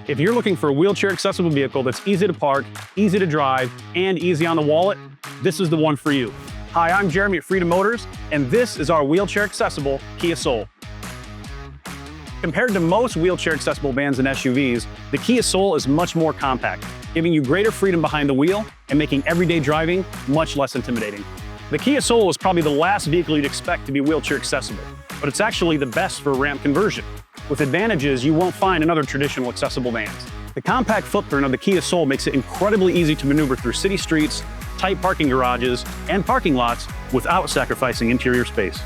If you're looking for a wheelchair accessible vehicle that's easy to park, easy to drive, and easy on the wallet, this is the one for you. Hi, I'm Jeremy at Freedom Motors, and this is our wheelchair accessible Kia Soul. Compared to most wheelchair accessible vans and SUVs, the Kia Soul is much more compact, giving you greater freedom behind the wheel and making everyday driving much less intimidating. The Kia Soul is probably the last vehicle you'd expect to be wheelchair accessible, but it's actually the best for ramp conversion, with advantages you won't find in other traditional accessible vans. The compact footprint of the Kia Soul makes it incredibly easy to maneuver through city streets, tight parking garages, and parking lots without sacrificing interior space.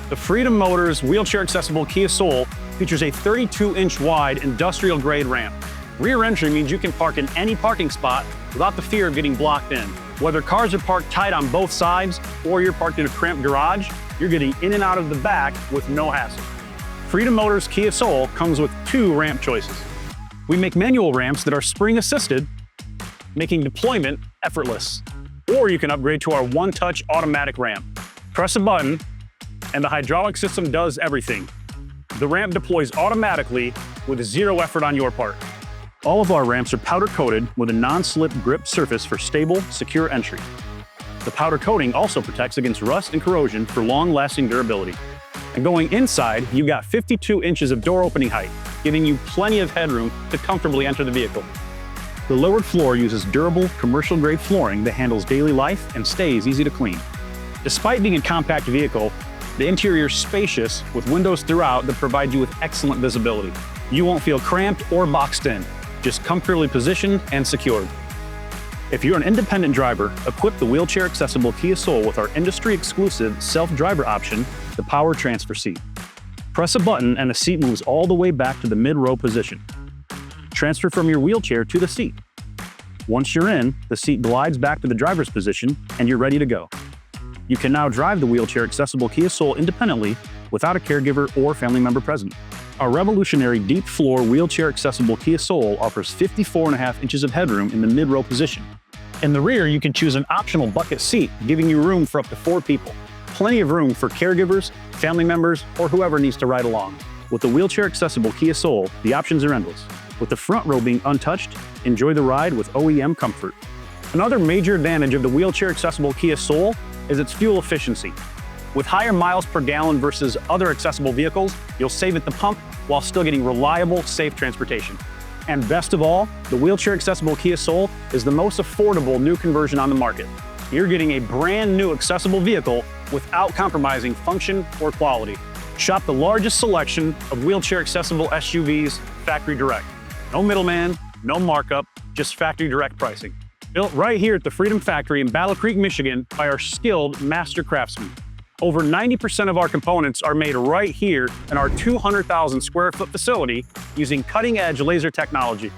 The Freedom Motors wheelchair accessible Kia Soul features a 32-inch wide industrial-grade ramp. Rear entry means you can park in any parking spot without the fear of getting blocked in. Whether cars are parked tight on both sides or you're parked in a cramped garage, you're getting in and out of the back with no hassle. Freedom Motors Kia Soul comes with 2 ramp choices. We make manual ramps that are spring-assisted, making deployment effortless. Or you can upgrade to our one-touch automatic ramp. Press a button, and the hydraulic system does everything. The ramp deploys automatically with 0 effort on your part. All of our ramps are powder-coated with a non-slip grip surface for stable, secure entry. The powder coating also protects against rust and corrosion for long-lasting durability. And going inside, you've got 52 inches of door opening height, giving you plenty of headroom to comfortably enter the vehicle. The lowered floor uses durable, commercial-grade flooring that handles daily life and stays easy to clean. Despite being a compact vehicle, the interior is spacious with windows throughout that provide you with excellent visibility. You won't feel cramped or boxed in, just comfortably positioned and secured. If you're an independent driver, equip the wheelchair-accessible Kia Soul with our industry-exclusive self-driver option, the power transfer seat. Press a button and the seat moves all the way back to the mid-row position. Transfer from your wheelchair to the seat. Once you're in, the seat glides back to the driver's position and you're ready to go. You can now drive the wheelchair-accessible Kia Soul independently without a caregiver or family member present. Our revolutionary deep-floor wheelchair-accessible Kia Soul offers 54.5 inches of headroom in the mid-row position. In the rear, you can choose an optional bucket seat, giving you room for up to 4 people. Plenty of room for caregivers, family members, or whoever needs to ride along. With the wheelchair-accessible Kia Soul, the options are endless. With the front row being untouched, enjoy the ride with OEM comfort. Another major advantage of the wheelchair-accessible Kia Soul is its fuel efficiency. With higher miles per gallon versus other accessible vehicles, you'll save at the pump while still getting reliable, safe transportation. And best of all, the wheelchair-accessible Kia Soul is the most affordable new conversion on the market. You're getting a brand new accessible vehicle without compromising function or quality. Shop the largest selection of wheelchair-accessible SUVs factory direct. No middleman, no markup, just factory direct pricing. Built right here at the Freedom Factory in Battle Creek, Michigan by our skilled master craftsmen. Over 90% of our components are made right here in our 200,000 square foot facility using cutting-edge laser technology.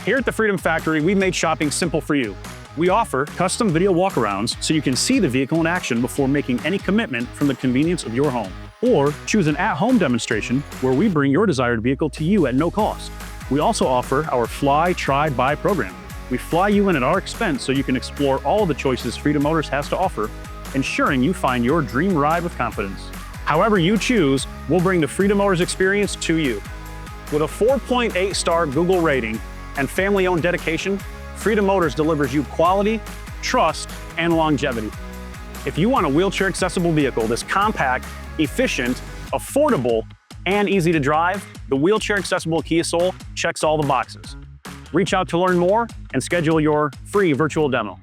Here at the Freedom Factory, we made shopping simple for you. We offer custom video walkarounds so you can see the vehicle in action before making any commitment from the convenience of your home. Or choose an at-home demonstration where we bring your desired vehicle to you at no cost. We also offer our Fly, Try, Buy program. We fly you in at our expense so you can explore all of the choices Freedom Motors has to offer, ensuring you find your dream ride with confidence. However you choose, we'll bring the Freedom Motors experience to you. With a 4.8-star Google rating and family-owned dedication, Freedom Motors delivers you quality, trust, and longevity. If you want a wheelchair-accessible vehicle that's compact, efficient, affordable, and easy to drive, the wheelchair-accessible Kia Soul checks all the boxes. Reach out to learn more and schedule your free virtual demo.